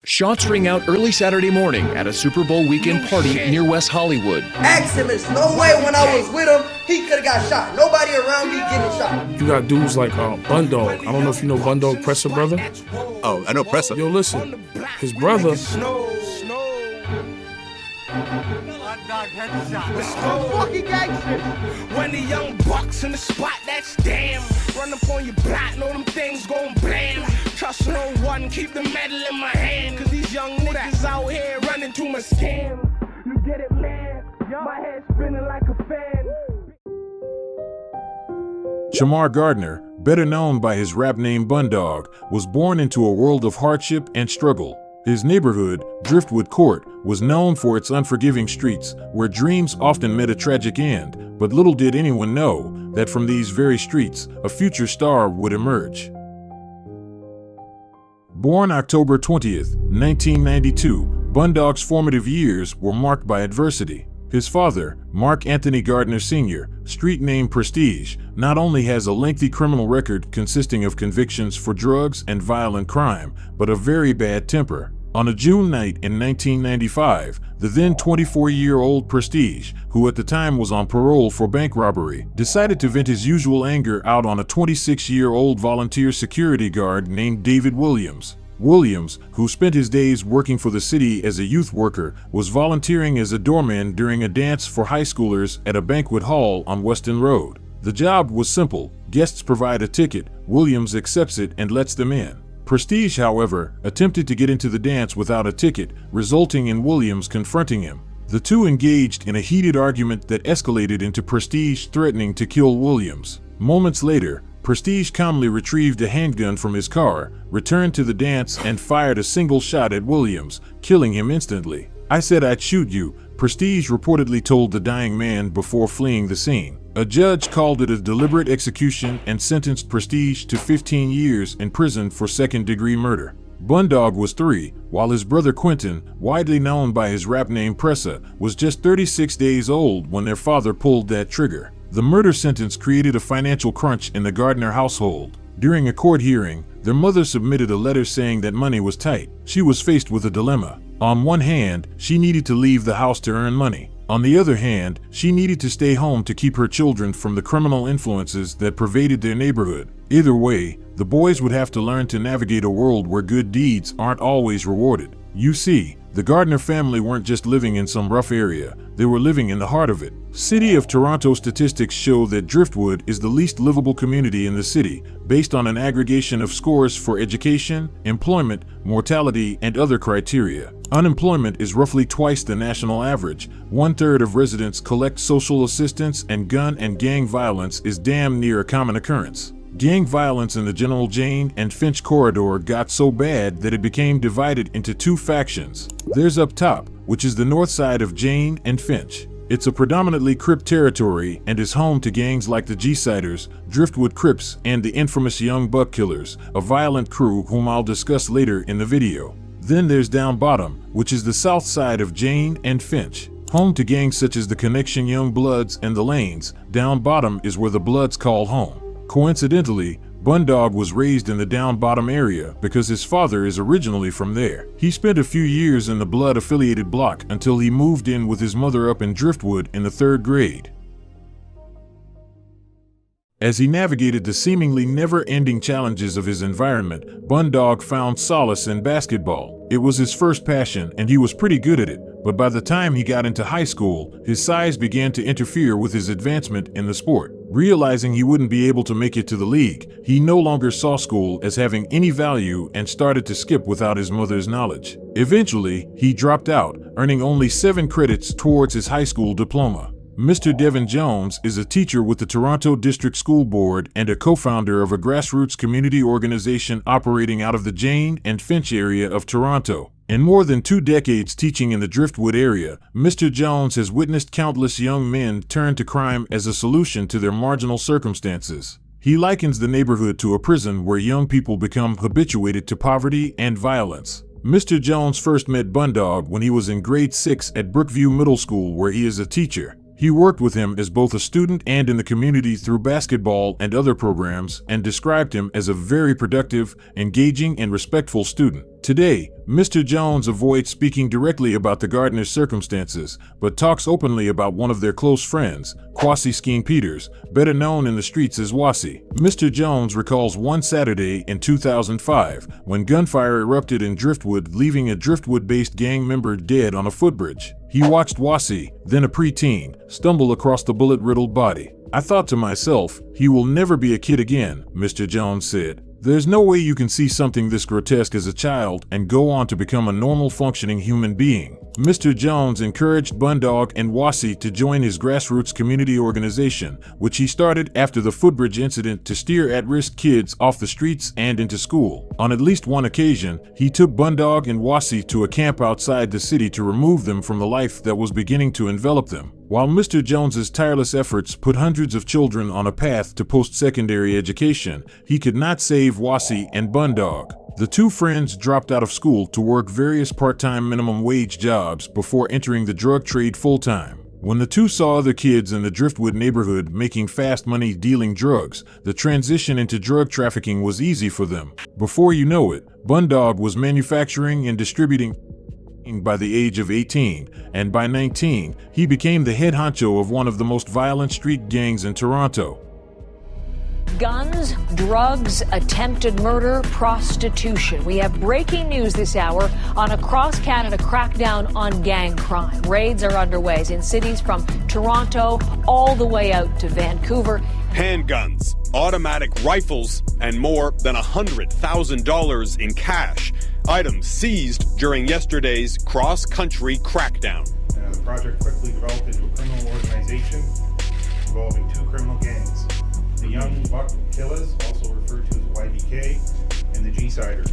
Shots ring out early Saturday morning at a Super Bowl weekend party near West Hollywood. Ask him, there's no way when I was with him, he could have got shot. Nobody around me getting shot. You got dudes like BUNDOG. I don't know if you know BUNDOG, Presser brother. Oh, I know Presser. Yo, listen, his brother. Fucking gangster. When the young bucks in the spot, that's damn. Run up on your block, know them things gon' blam. Trust no one, keep the metal in my hand. Cause these young niggas out here running to my scam. You get it, man? My head spinning like a fan. Shamar Gardner, better known by his rap name BUNDOG, was born into a world of hardship and struggle. His neighborhood, Driftwood Court, was known for its unforgiving streets, where dreams often met a tragic end, but little did anyone know that from these very streets, a future star would emerge. Born October 20th, 1992, BUNDOG's formative years were marked by adversity. His father, Mark Anthony Gardner Sr., street name Prestige, not only has a lengthy criminal record consisting of convictions for drugs and violent crime, but a very bad temper. On a June night in 1995, the then 24-year-old Prestige, who at the time was on parole for bank robbery, decided to vent his usual anger out on a 26-year-old volunteer security guard named David Williams. Williams, who spent his days working for the city as a youth worker, was volunteering as a doorman during a dance for high schoolers at a banquet hall on Weston Road. The job was simple. Guests provide a ticket, Williams accepts it and lets them in. Prestige, however, attempted to get into the dance without a ticket, resulting in Williams confronting him. The two engaged in a heated argument that escalated into Prestige threatening to kill Williams. Moments later, Prestige calmly retrieved a handgun from his car, returned to the dance, and fired a single shot at Williams, killing him instantly. "I said I'd shoot you," Prestige reportedly told the dying man before fleeing the scene. A judge called it a deliberate execution and sentenced Prestige to 15 years in prison for second-degree murder. BUNDOG was 3, while his brother Quentin, widely known by his rap name Pressa, was just 36 days old when their father pulled that trigger. The murder sentence created a financial crunch in the Gardner household. During a court hearing, their mother submitted a letter saying that money was tight. She was faced with a dilemma. On one hand, she needed to leave the house to earn money. On the other hand, she needed to stay home to keep her children from the criminal influences that pervaded their neighborhood. Either way, the boys would have to learn to navigate a world where good deeds aren't always rewarded. You see, the Gardner family weren't just living in some rough area, they were living in the heart of it. City of Toronto statistics show that Driftwood is the least livable community in the city, based on an aggregation of scores for education, employment, mortality, and other criteria. Unemployment is roughly twice the national average, 1/3 of residents collect social assistance, and gun and gang violence is damn near a common occurrence. Gang violence in the General Jane and Finch corridor got so bad that it became divided into two factions. There's up top, which is the north side of Jane and Finch. It's a predominantly Crip territory and is home to gangs like the G-Siders, Driftwood Crips, and the infamous Young Buck Killers, a violent crew whom I'll discuss later in the video. Then there's down bottom, which is the south side of Jane and Finch. Home to gangs such as the Connection Young Bloods and the Lanes, down bottom is where the Bloods call home. Coincidentally, BUNDOG was raised in the down bottom area because his father is originally from there. He spent a few years in the Blood-affiliated block until he moved in with his mother up in Driftwood in the 3rd grade. As he navigated the seemingly never-ending challenges of his environment, BUNDOG found solace in basketball. It was his first passion and he was pretty good at it, but by the time he got into high school, his size began to interfere with his advancement in the sport. Realizing he wouldn't be able to make it to the league, he no longer saw school as having any value and started to skip without his mother's knowledge. Eventually, he dropped out, earning only 7 credits towards his high school diploma. Mr. Devin Jones is a teacher with the Toronto District School Board and a co-founder of a grassroots community organization operating out of the Jane and Finch area of Toronto. In more than 2 decades teaching in the Driftwood area, Mr. Jones has witnessed countless young men turn to crime as a solution to their marginal circumstances. He likens the neighborhood to a prison where young people become habituated to poverty and violence. Mr. Jones first met BUNDOG when he was in grade 6 at Brookview Middle School, where he is a teacher. He worked with him as both a student and in the community through basketball and other programs, and described him as a very productive, engaging, and respectful student. Today, Mr. Jones avoids speaking directly about the Gardner's circumstances, but talks openly about one of their close friends, Kwasi Skeen Peters, better known in the streets as Wasi. Mr. Jones recalls one Saturday in 2005 when gunfire erupted in Driftwood, leaving a Driftwood-based gang member dead on a footbridge. He watched Wasi, then a preteen, stumble across the bullet-riddled body. "I thought to myself, he will never be a kid again," Mr. Jones said. "There's no way you can see something this grotesque as a child and go on to become a normal functioning human being." Mr. Jones encouraged BUNDOG and Wasi to join his grassroots community organization, which he started after the footbridge incident to steer at-risk kids off the streets and into school. On at least one occasion, he took BUNDOG and Wasi to a camp outside the city to remove them from the life that was beginning to envelop them. While Mr. Jones's tireless efforts put hundreds of children on a path to post-secondary education, he could not save Wasi and BUNDOG. The two friends dropped out of school to work various part-time minimum wage jobs before entering the drug trade full-time. When the two saw other kids in the Driftwood neighborhood making fast money dealing drugs, the transition into drug trafficking was easy for them. Before you know it, BUNDOG was manufacturing and distributing by the age of 18, and by 19, he became the head honcho of one of the most violent street gangs in Toronto. Guns, drugs, attempted murder, prostitution. We have breaking news this hour on a cross-Canada crackdown on gang crime. Raids are underway in cities from Toronto all the way out to Vancouver. Handguns, automatic rifles, and more than $100,000 in cash. Items seized during yesterday's cross-country crackdown. The project quickly developed into a criminal organization involving two criminal gangs. The Young Buck Killers, also referred to as YBK, and the G-Siders.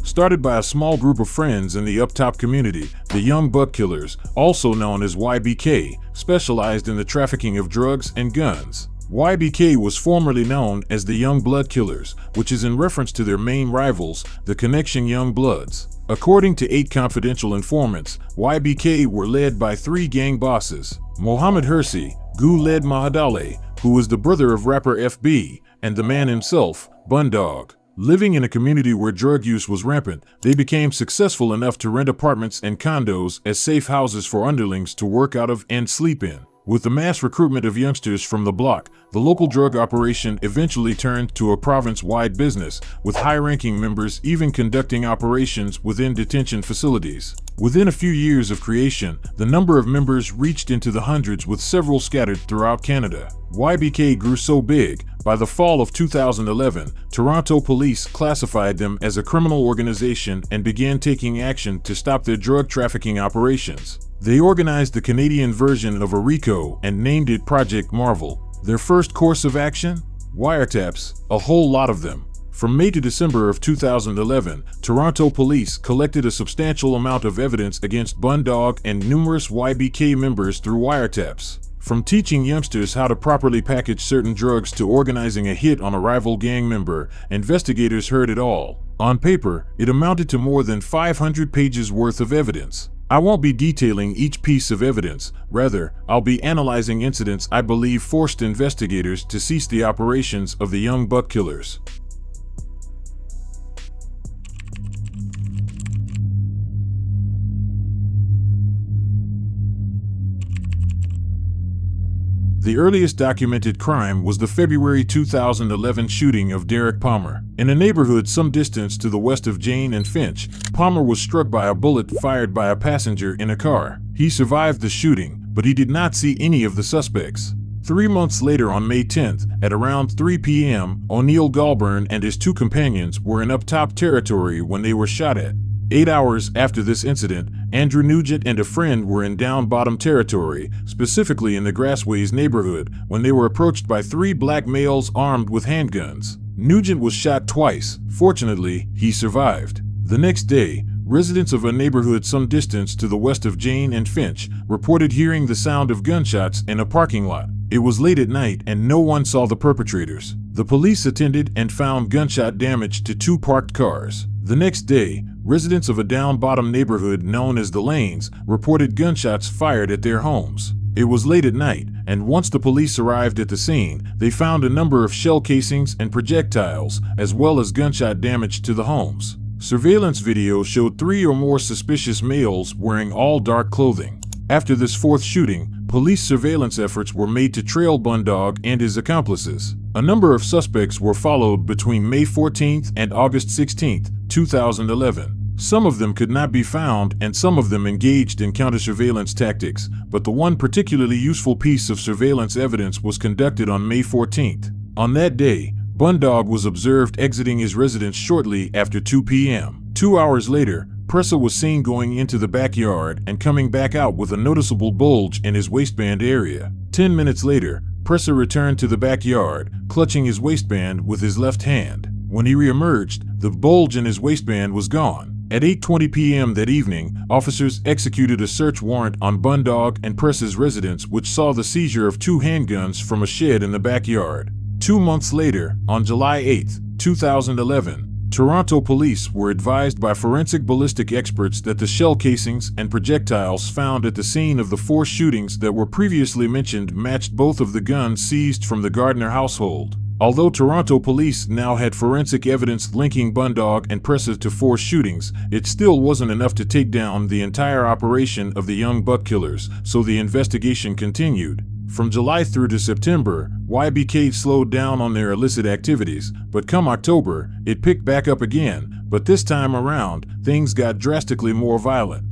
Started by a small group of friends in the Uptop community, the Young Buck Killers, also known as YBK, specialized in the trafficking of drugs and guns. YBK was formerly known as the Young Blood Killers, which is in reference to their main rivals, the Connection Young Bloods. According to 8 confidential informants, YBK were led by 3 gang bosses: Mohammed Hersi, Guled Mahadale, who was the brother of rapper FB, and the man himself, BUNDOG. Living in a community where drug use was rampant, they became successful enough to rent apartments and condos as safe houses for underlings to work out of and sleep in. With the mass recruitment of youngsters from the block, the local drug operation eventually turned to a province-wide business, with high-ranking members even conducting operations within detention facilities. Within a few years of creation, the number of members reached into the hundreds, with several scattered throughout Canada. YBK grew so big, by the fall of 2011, Toronto police classified them as a criminal organization and began taking action to stop their drug trafficking operations. They organized the Canadian version of a RICO and named it Project Marvel. Their first course of action? Wiretaps, a whole lot of them. From May to December of 2011, Toronto police collected a substantial amount of evidence against BUNDOG and numerous YBK members through wiretaps. From teaching youngsters how to properly package certain drugs to organizing a hit on a rival gang member, investigators heard it all. On paper, it amounted to more than 500 pages worth of evidence. I won't be detailing each piece of evidence, rather, I'll be analyzing incidents I believe forced investigators to cease the operations of the Young Buck Killers. The earliest documented crime was the February 2011 shooting of Derek Palmer. In a neighborhood some distance to the west of Jane and Finch, Palmer was struck by a bullet fired by a passenger in a car. He survived the shooting, but he did not see any of the suspects. 3 months later, on May 10th, at around 3 p.m., O'Neill Galburn and his 2 companions were in Uptop territory when they were shot at. 8 hours after this incident, Andrew Nugent and a friend were in Down Bottom territory, specifically in the Grassways neighborhood, when they were approached by 3 black males armed with handguns. Nugent was shot twice. Fortunately, he survived. The next day, residents of a neighborhood some distance to the west of Jane and Finch reported hearing the sound of gunshots in a parking lot. It was late at night and no one saw the perpetrators. The police attended and found gunshot damage to 2 parked cars. The next day, residents of a down-bottom neighborhood known as the Lanes reported gunshots fired at their homes. It was late at night, and once the police arrived at the scene, they found a number of shell casings and projectiles, as well as gunshot damage to the homes. Surveillance video showed 3 or more suspicious males wearing all dark clothing. After this fourth shooting, police surveillance efforts were made to trail BUNDOG and his accomplices. A number of suspects were followed between May 14th and August 16th, 2011. Some of them could not be found, and some of them engaged in counter-surveillance tactics, but the one particularly useful piece of surveillance evidence was conducted on May 14th. On that day, BUNDOG was observed exiting his residence shortly after 2 p.m. 2 hours later, Pressa was seen going into the backyard and coming back out with a noticeable bulge in his waistband area. 10 minutes later, Pressa returned to the backyard, clutching his waistband with his left hand. When he reemerged, the bulge in his waistband was gone. At 8:20 p.m. that evening, officers executed a search warrant on BUNDOG and Pressa's residence, which saw the seizure of 2 handguns from a shed in the backyard. 2 months later, on July 8, 2011, Toronto police were advised by forensic ballistic experts that the shell casings and projectiles found at the scene of the 4 shootings that were previously mentioned matched both of the guns seized from the Gardner household. Although Toronto police now had forensic evidence linking BUNDOG and Pressa to 4 shootings, it still wasn't enough to take down the entire operation of the young buck killers, so the investigation continued. From July through to September, YBK slowed down on their illicit activities, but come October, it picked back up again, but this time around, things got drastically more violent.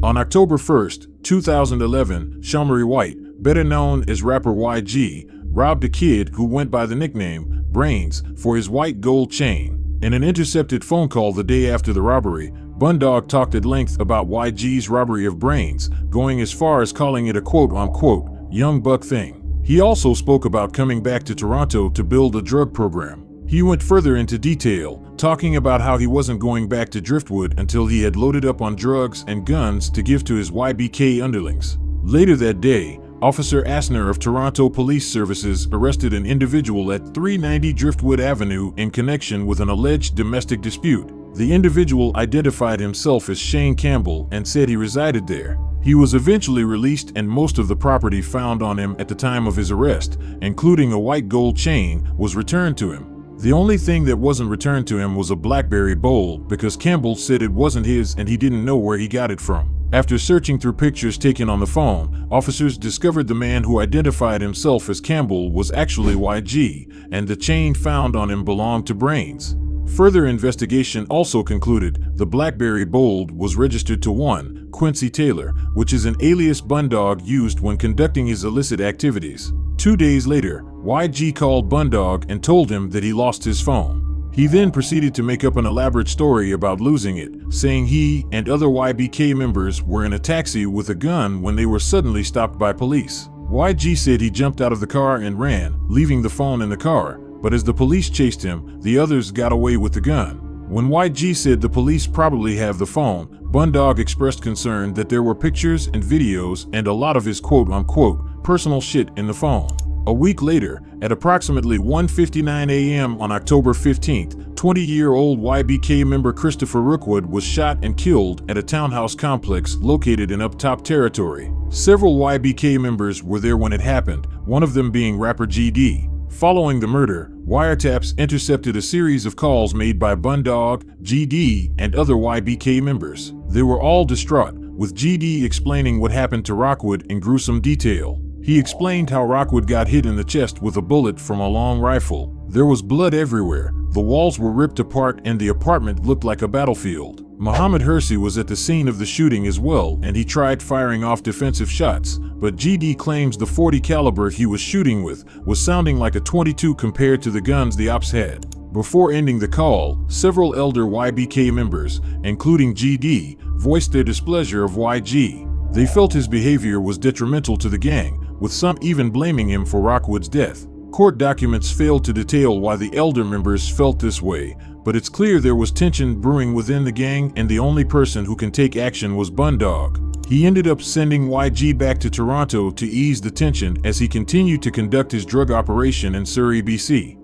On October 1st, 2011, Shamari White, better known as rapper YG, robbed a kid who went by the nickname Brains for his white gold chain. In an intercepted phone call the day after the robbery, BUNDOG talked at length about YG's robbery of Brains, going as far as calling it a quote-unquote young buck thing. He also spoke about coming back to Toronto to build a drug program. He went further into detail, talking about how he wasn't going back to Driftwood until he had loaded up on drugs and guns to give to his YBK underlings. Later that day, Officer Asner of Toronto Police Services arrested an individual at 390 Driftwood Avenue in connection with an alleged domestic dispute. The individual identified himself as Shane Campbell and said he resided there. He was eventually released, and most of the property found on him at the time of his arrest, including a white gold chain, was returned to him. The only thing that wasn't returned to him was a BlackBerry bowl, because Campbell said it wasn't his and he didn't know where he got it from. After searching through pictures taken on the phone, officers discovered the man who identified himself as Campbell was actually YG, and the chain found on him belonged to Brains. Further investigation also concluded the BlackBerry bowl was registered to one Quincy Taylor, which is an alias BUNDOG used when conducting his illicit activities. 2 days later, YG called BUNDOG and told him that he lost his phone. He then proceeded to make up an elaborate story about losing it, saying he and other YBK members were in a taxi with a gun when they were suddenly stopped by police. YG said he jumped out of the car and ran, leaving the phone in the car, but as the police chased him, the others got away with the gun. When YG said the police probably have the phone, BUNDOG expressed concern that there were pictures and videos and a lot of his quote-unquote personal shit in the phone. A week later, at approximately 1:59 a.m. on October 15th, 20-year-old YBK member Christopher Rookwood was shot and killed at a townhouse complex located in Uptop Territory. Several YBK members were there when it happened, one of them being rapper GD. Following the murder, wiretaps intercepted a series of calls made by BUNDOG, GD, and other YBK members. They were all distraught, with GD explaining what happened to Rookwood in gruesome detail. He explained how Rookwood got hit in the chest with a bullet from a long rifle. There was blood everywhere, the walls were ripped apart, and the apartment looked like a battlefield. Muhammad Hersey was at the scene of the shooting as well, and he tried firing off defensive shots, but GD claims the .40 caliber he was shooting with was sounding like a .22 compared to the guns the ops had. Before ending the call, several elder YBK members, including GD, voiced their displeasure of YG. They felt his behavior was detrimental to the gang, with some even blaming him for Rookwood's death. Court documents failed to detail why the elder members felt this way, but it's clear there was tension brewing within the gang, and the only person who can take action was BUNDOG. He ended up sending YG back to Toronto to ease the tension as he continued to conduct his drug operation in Surrey, BC.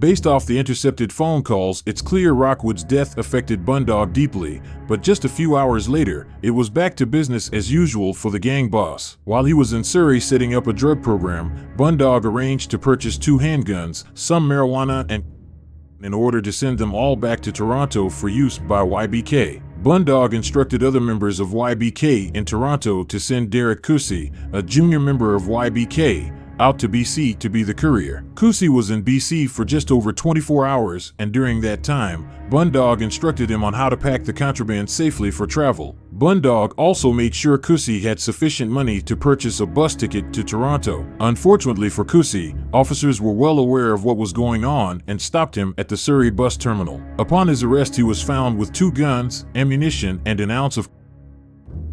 Based off the intercepted phone calls, it's clear Rookwood's death affected BUNDOG deeply, but just a few hours later, it was back to business as usual for the gang boss. While he was in Surrey setting up a drug program, BUNDOG arranged to purchase 2 handguns, some marijuana, and in order to send them all back to Toronto for use by YBK. BUNDOG instructed other members of YBK in Toronto to send Derek Kusi, a junior member of YBK, out to BC to be the courier. Kusi was in BC for just over 24 hours, and during that time, BUNDOG instructed him on how to pack the contraband safely for travel. BUNDOG also made sure Kusi had sufficient money to purchase a bus ticket to Toronto. Unfortunately for Kusi, officers were well aware of what was going on and stopped him at the Surrey bus terminal. Upon his arrest, he was found with 2 guns, ammunition, and an ounce of.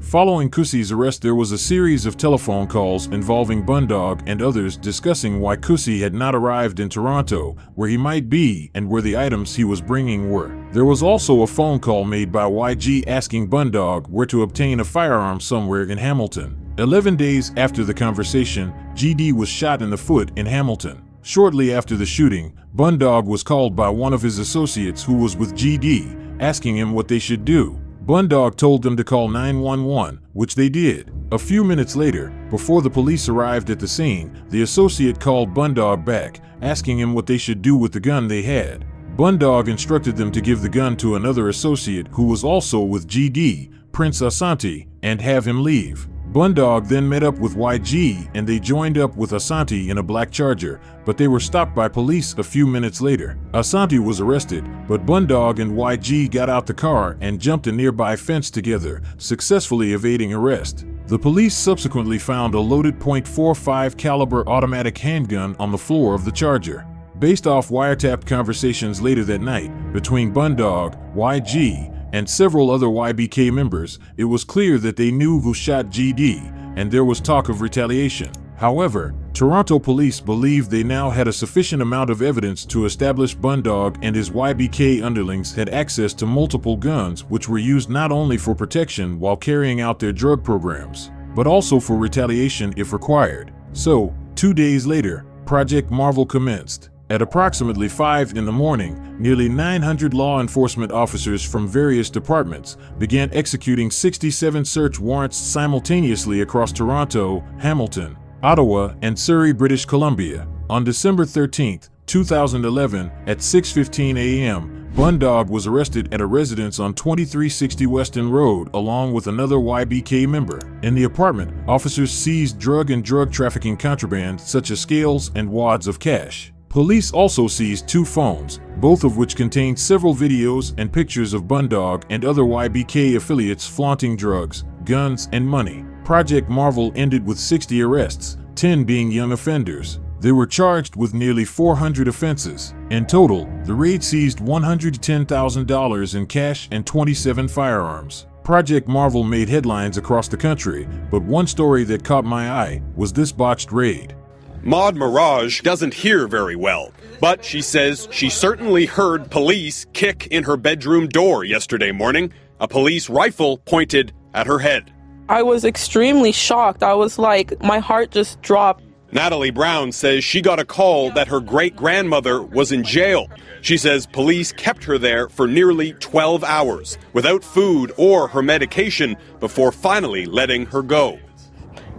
Following Kusi's arrest, there was a series of telephone calls involving BUNDOG and others discussing why Kusi had not arrived in Toronto, where he might be, and where the items he was bringing were. There was also a phone call made by YG asking BUNDOG where to obtain a firearm somewhere in Hamilton. 11 days after the conversation, GD was shot in the foot in Hamilton. Shortly after the shooting, BUNDOG was called by one of his associates who was with GD, asking him what they should do. BUNDOG told them to call 911, which they did. A few minutes later, before the police arrived at the scene, the associate called BUNDOG back, asking him what they should do with the gun they had. BUNDOG instructed them to give the gun to another associate who was also with GD, Prince Asante, and have him leave. BUNDOG then met up with YG and they joined up with Asante in a black Charger, but they were stopped by police a few minutes later. Asante was arrested, but BUNDOG and YG got out the car and jumped a nearby fence together, successfully evading arrest. The police subsequently found a loaded .45 caliber automatic handgun on the floor of the Charger. Based off wiretapped conversations later that night between BUNDOG, YG, and several other YBK members, it was clear that they knew who shot GD, and there was talk of retaliation. However, Toronto police believed they now had a sufficient amount of evidence to establish BUNDOG and his YBK underlings had access to multiple guns which were used not only for protection while carrying out their drug programs, but also for retaliation if required. So, 2 days later, Project Marvel commenced. At approximately 5 in the morning, nearly 900 law enforcement officers from various departments began executing 67 search warrants simultaneously across Toronto, Hamilton, Ottawa, and Surrey, British Columbia. On December 13, 2011, at 6:15 a.m., BUNDOG was arrested at a residence on 2360 Weston Road along with another YBK member. In the apartment, officers seized drug and drug trafficking contraband such as scales and wads of cash. Police also seized 2 phones, both of which contained several videos and pictures of BUNDOG and other YBK affiliates flaunting drugs, guns, and money. Project Marvel ended with 60 arrests, 10 being young offenders. They were charged with nearly 400 offenses. In total, the raid seized $110,000 in cash and 27 firearms. Project Marvel made headlines across the country, but one story that caught my eye was this botched raid. Maud Mirage doesn't hear very well, but she says she certainly heard police kick in her bedroom door yesterday morning, a police rifle pointed at her head. I was extremely shocked. I was like, my heart just dropped. Natalie Brown says she got a call that her great-grandmother was in jail. She says police kept her there for nearly 12 hours without food or her medication before finally letting her go.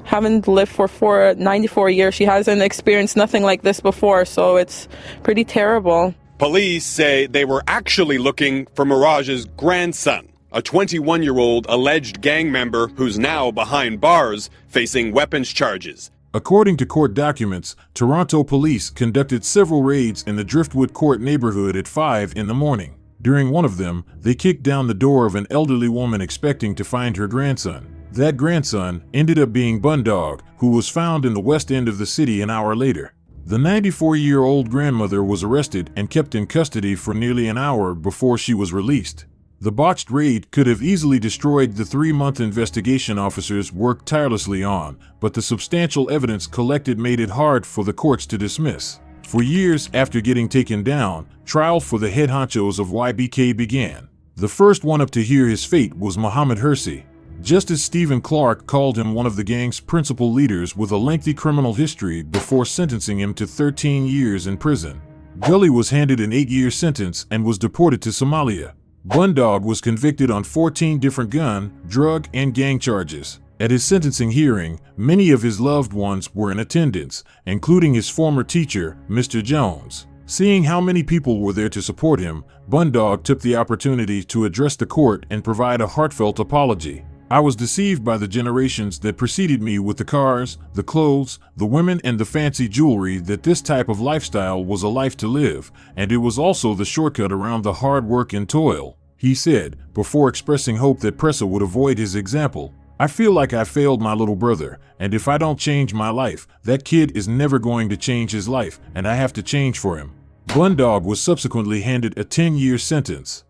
Having lived for 94 years, she hasn't experienced nothing like this before, so it's pretty terrible. Police say they were actually looking for Mirage's grandson, a 21-year-old alleged gang member who's now behind bars facing weapons charges. According to court documents, Toronto police conducted several raids in the Driftwood Court neighborhood at 5 in the morning. During one of them, they kicked down the door of an elderly woman expecting to find her grandson. That grandson ended up being BUNDOG, who was found in the west end of the city an hour later. The 94-year-old grandmother was arrested and kept in custody for nearly an hour before she was released. The botched raid could have easily destroyed the 3-month investigation officers worked tirelessly on, but the substantial evidence collected made it hard for the courts to dismiss. For years after getting taken down, trial for the head honchos of YBK began. The first one up to hear his fate was Muhammad Hersey. Justice Stephen Clark called him one of the gang's principal leaders with a lengthy criminal history before sentencing him to 13 years in prison. Gully was handed an 8-year sentence and was deported to Somalia. BUNDOG was convicted on 14 different gun, drug, and gang charges. At his sentencing hearing, many of his loved ones were in attendance, including his former teacher, Mr. Jones. Seeing how many people were there to support him, BUNDOG took the opportunity to address the court and provide a heartfelt apology. I was deceived by the generations that preceded me with the cars, the clothes, the women, and the fancy jewelry that this type of lifestyle was a life to live, and it was also the shortcut around the hard work and toil, he said, before expressing hope that Pressa would avoid his example. I feel like I failed my little brother, and if I don't change my life, that kid is never going to change his life, and I have to change for him. BUNDOG was subsequently handed a 10-year sentence.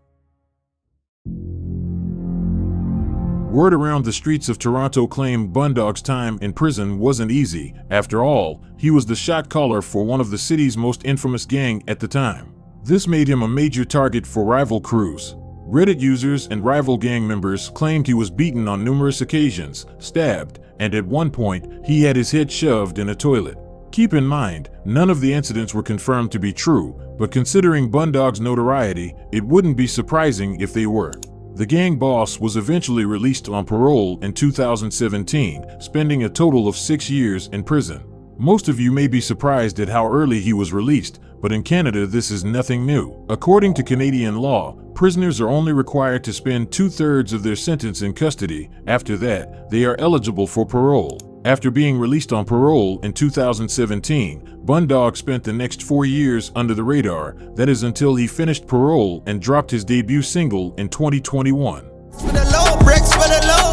Word around the streets of Toronto claimed BUNDOG's time in prison wasn't easy. After all, he was the shot caller for one of the city's most infamous gang at the time. This made him a major target for rival crews. Reddit users and rival gang members claimed he was beaten on numerous occasions, stabbed, and at one point, he had his head shoved in a toilet. Keep in mind, none of the incidents were confirmed to be true, but considering BUNDOG's notoriety, it wouldn't be surprising if they were. The gang boss was eventually released on parole in 2017, spending a total of 6 years in prison. Most of you may be surprised at how early he was released, but in Canada this is nothing new. According to Canadian law, prisoners are only required to spend 2/3 of their sentence in custody. After that, they are eligible for parole. After being released on parole in 2017, BUNDOG spent the next 4 years under the radar, that is until he finished parole and dropped his debut single in 2021. For the low, bricks for the low.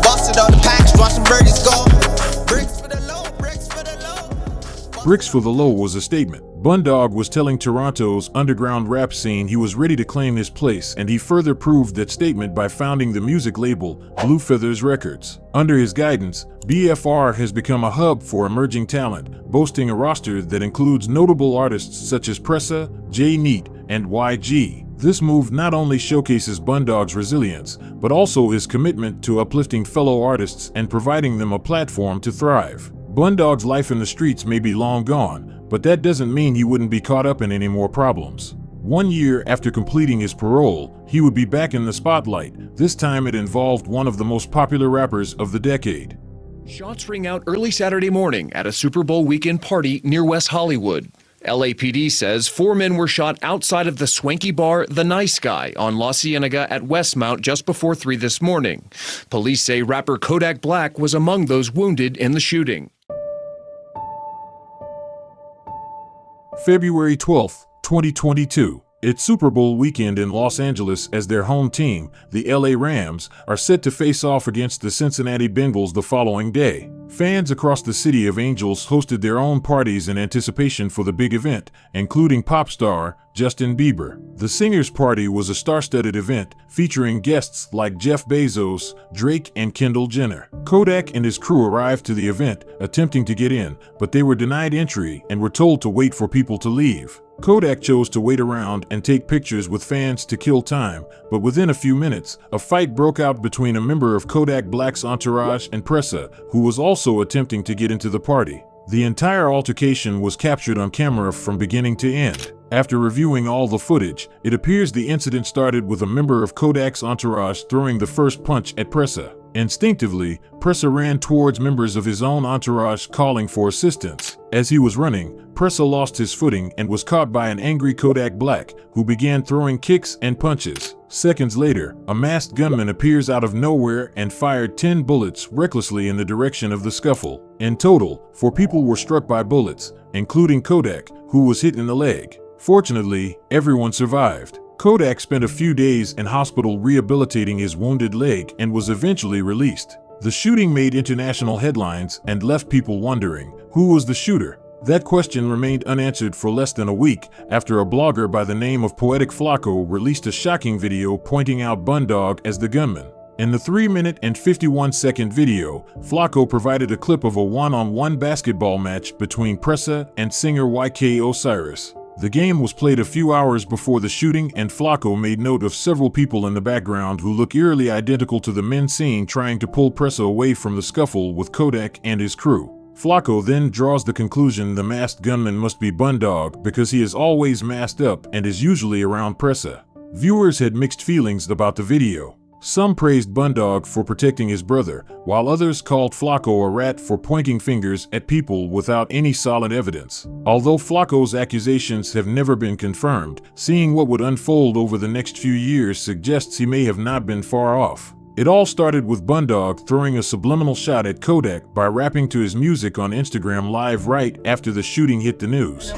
Busted all the packs, watching birdies go. Bricks for the low, bricks for the low. Bricks for the Low was a statement. BUNDOG was telling Toronto's underground rap scene he was ready to claim his place, and he further proved that statement by founding the music label Blue Feathers Records. Under his guidance, BFR has become a hub for emerging talent, boasting a roster that includes notable artists such as Pressa, J Neat, and YG. This move not only showcases BUNDOG's resilience, but also his commitment to uplifting fellow artists and providing them a platform to thrive. BUNDOG's life in the streets may be long gone, but that doesn't mean he wouldn't be caught up in any more problems. 1 year after completing his parole, he would be back in the spotlight. This time it involved one of the most popular rappers of the decade. Shots ring out early Saturday morning at a Super Bowl weekend party near West Hollywood. LAPD says 4 men were shot outside of the swanky bar The Nice Guy on La Cienega at Westmount just before 3 this morning. Police say rapper Kodak Black was among those wounded in the shooting. February 12, 2022. It's Super Bowl weekend in Los Angeles as their home team, the LA Rams, are set to face off against the Cincinnati Bengals the following day. Fans across the City of Angels hosted their own parties in anticipation for the big event, including pop star Justin Bieber. The Singers Party was a star-studded event featuring guests like Jeff Bezos, Drake, and Kendall Jenner. Kodak and his crew arrived to the event, attempting to get in, but they were denied entry and were told to wait for people to leave. Kodak chose to wait around and take pictures with fans to kill time, but within a few minutes, a fight broke out between a member of Kodak Black's entourage and Pressa, who was also attempting to get into the party. The entire altercation was captured on camera from beginning to end. After reviewing all the footage, it appears the incident started with a member of Kodak's entourage throwing the first punch at Pressa. Instinctively, Pressa ran towards members of his own entourage calling for assistance. As he was running, Pressa lost his footing and was caught by an angry Kodak Black, who began throwing kicks and punches. Seconds later, a masked gunman appears out of nowhere and fired 10 bullets recklessly in the direction of the scuffle. In total, 4 people were struck by bullets, including Kodak, who was hit in the leg. Fortunately, everyone survived. Kodak spent a few days in hospital rehabilitating his wounded leg and was eventually released. The shooting made international headlines and left people wondering, who was the shooter? That question remained unanswered for less than a week after a blogger by the name of Poetic Flacco released a shocking video pointing out BUNDOG as the gunman. In the 3-minute and 51-second video, Flacco provided a clip of a one-on-one basketball match between Pressa and singer YK Osiris. The game was played a few hours before the shooting, and Flacco made note of several people in the background who look eerily identical to the men seen trying to pull Pressa away from the scuffle with Kodak and his crew. Flacco then draws the conclusion the masked gunman must be Bundog because he is always masked up and is usually around Pressa. Viewers had mixed feelings about the video. Some praised Bundog for protecting his brother, while others called Flacco a rat for pointing fingers at people without any solid evidence. Although Flacco's accusations have never been confirmed, seeing what would unfold over the next few years suggests he may have not been far off. It all started with Bundog throwing a subliminal shot at Kodak by rapping to his music on Instagram Live right after the shooting hit the news. This is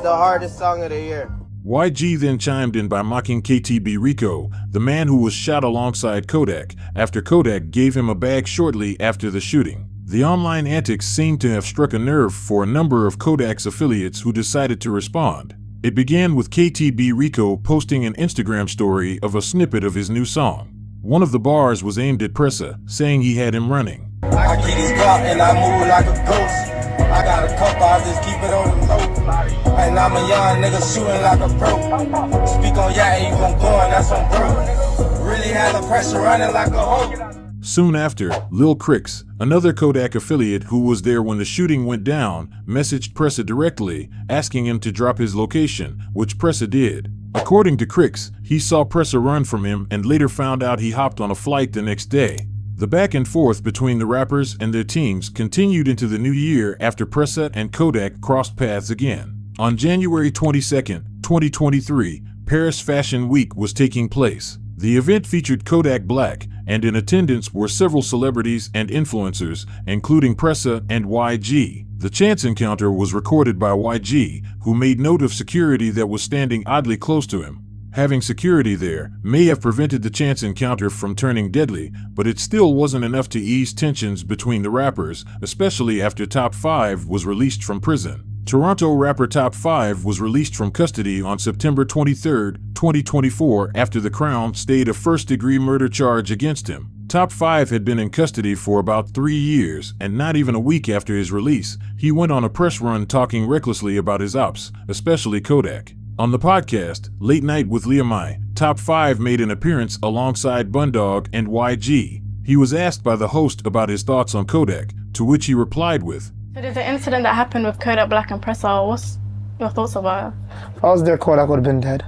the hardest song of the year. YG then chimed in by mocking KTB Rico, the man who was shot alongside Kodak, after Kodak gave him a bag shortly after the shooting. The online antics seemed to have struck a nerve for a number of Kodak's affiliates who decided to respond. It began with KTB Rico posting an Instagram story of a snippet of his new song. One of the bars was aimed at Pressa, saying he had him running. I keep this Glock and I move like a ghost. I got a couple, I just keep it on the low. And I'm a young nigga shooting like a pro. Speak on yeah, you gon' go and that's on bro. Really had the pressure running like a hoe. Soon after, Lil Crix, another Kodak affiliate who was there when the shooting went down, messaged Pressa directly, asking him to drop his location, which Pressa did. According to Crix, he saw Pressa run from him and later found out he hopped on a flight the next day. The back and forth between the rappers and their teams continued into the new year after Pressa and Kodak crossed paths again. On January 22, 2023, Paris Fashion Week was taking place. The event featured Kodak Black, and in attendance were several celebrities and influencers, including Pressa and YG. The chance encounter was recorded by YG, who made note of security that was standing oddly close to him. Having security there may have prevented the chance encounter from turning deadly, but it still wasn't enough to ease tensions between the rappers, especially after Top 5 was released from prison. Toronto rapper Top 5 was released from custody on September 23, 2024 after the Crown stayed a first-degree murder charge against him. Top 5 had been in custody for about 3 years, and not even a week after his release, he went on a press run talking recklessly about his ops, especially Kodak. On the podcast, Late Night with Liamai, Top 5 made an appearance alongside Bundog and YG. He was asked by the host about his thoughts on Kodak, to which he replied with, So there's an incident that happened with Kodak Black and Pressa. What's your thoughts about it? If I was there, Kodak would have been dead.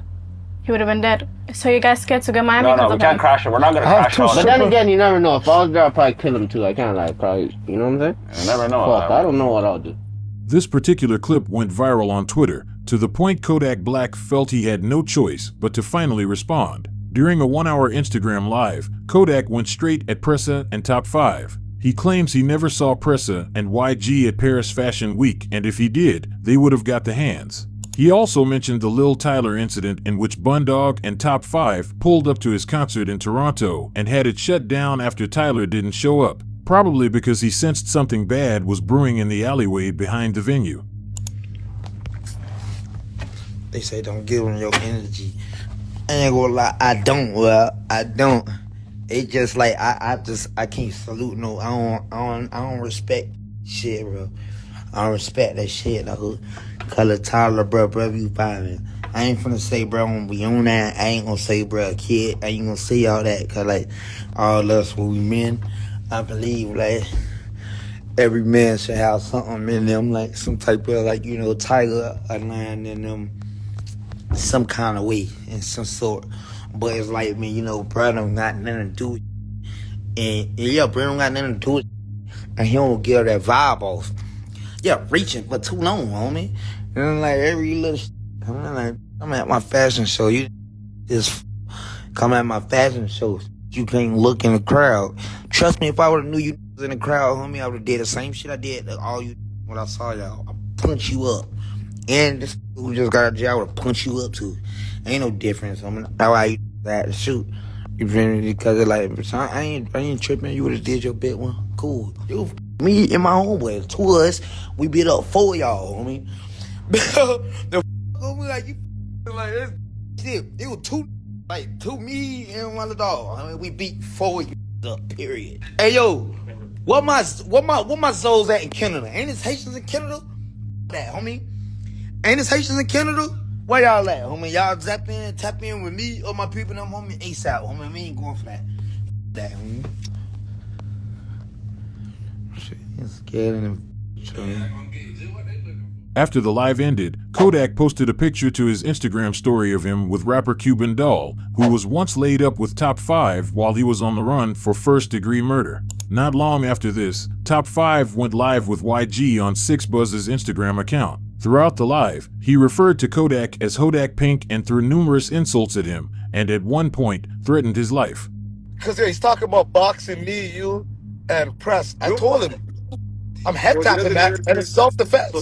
He would have been dead. So you guys scared to go Miami? No, we can't crash it. We're not gonna crash it. But then again, you never know. If I was there, I'd probably kill him too. I can't like probably, you know what I'm saying? You never know. Fuck, I don't know what I'll do. This particular clip went viral on Twitter, to the point Kodak Black felt he had no choice but to finally respond. During a 1-hour Instagram live, Kodak went straight at Pressa and Top 5. He claims he never saw Pressa and YG at Paris Fashion Week, and if he did, they would have got the hands. He also mentioned the Lil Tyler incident in which Bundog and Top 5 pulled up to his concert in Toronto and had it shut down after Tyler didn't show up, probably because he sensed something bad was brewing in the alleyway behind the venue. They say don't give them your energy. I ain't gonna lie, I don't. It just like I can't salute no. I don't respect shit, bro. I don't respect that shit, though. Color Tyler, bro, you vibing. I ain't finna say, bro, I'm gonna be on that. I ain't gonna say, bro, kid. I ain't gonna say all that, cause like all us when we men, I believe like every man should have something in them, like some type of like tiger, a lion in them, some kind of way, in some sort. But it's like me, bro, don't got nothing to do with it. And yeah, bro, don't got nothing to do with it. And he don't give that vibe off. Yeah, reaching for too long, homie. And like every little I'm at my fashion show. You just come at my fashion show. You can't look in the crowd. Trust me, if I would've knew you was in the crowd, homie, I would've did the same shit I did to all you when I saw y'all. I'll punch you up. And this who just got out of jail, I would've punch you up too. Ain't no difference. I mean, how I had to shoot. You feel me? Because it like, I ain't tripping. You would've did your bit one. Cool. You, me and my homeboys, 2 of us, we beat up 4 of y'all, homie. The homie like you like this shit. It was 2 me and one of the dog. I mean, we beat 4 of you up. Period. Hey yo, what my souls at in Canada? Ain't this Haitians in Canada? That homie. Ain't this Haitians in Canada? Where y'all at, homie? Y'all tap in with me or my people, them homie ASAP, homie. We ain't going for that. That, homie. Shit, he's scared of them. After the live ended, Kodak posted a picture to his Instagram story of him with rapper Cuban Doll, who was once laid up with Top 5 while he was on the run for first-degree murder. Not long after this, Top 5 went live with YG on 6buzz's Instagram account. Throughout the live, he referred to Kodak as Hodak Pink and threw numerous insults at him, and at one point threatened his life. Because he's talking about boxing me, you, and press. I told him, I'm head tapping that, and it's self-defense.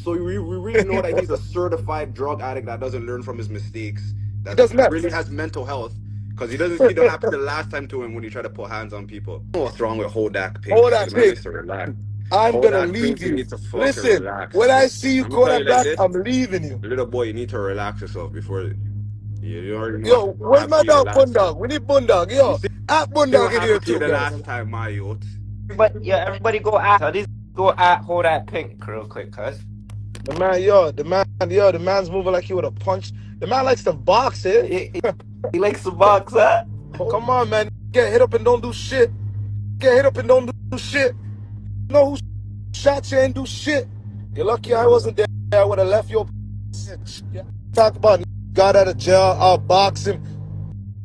So we really know that he's a certified drug addict that doesn't learn from his mistakes. That really has mental health. Because he doesn't see what happened the last time to him when he tried to put hands on people. What's wrong with Hodak Pink? Hodak Pink. I'm gonna leave you. Listen, when I see you Kodak Black, I'm leaving you. Little boy, you need to relax yourself before you already know. Yo, where's my dog Bundog? We need Bundog. Yo, at Bundog in here too. The last time, my youth. But yeah, everybody go at Hodak Pink real quick, cuz. The man's moving like he would have punched. The man likes to box, eh? He likes to box, huh? Come on, man. Get hit up and don't do shit. Get hit up and don't do shit. You know who shot you and do shit? You're lucky I wasn't there. I would have left your talk about got out of jail, I'll box him.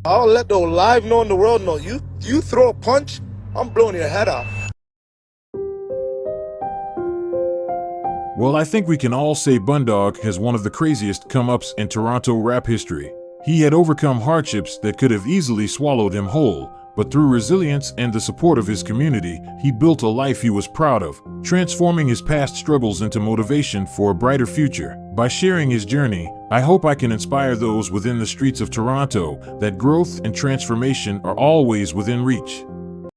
I'll let the live know in the world know. You throw a punch, I'm blowing your head off. Well, I think we can all say Bundog has one of the craziest come-ups in Toronto rap history. He had overcome hardships that could have easily swallowed him whole, but through resilience and the support of his community, he built a life he was proud of, transforming his past struggles into motivation for a brighter future. By sharing his journey, I hope I can inspire those within the streets of Toronto that growth and transformation are always within reach.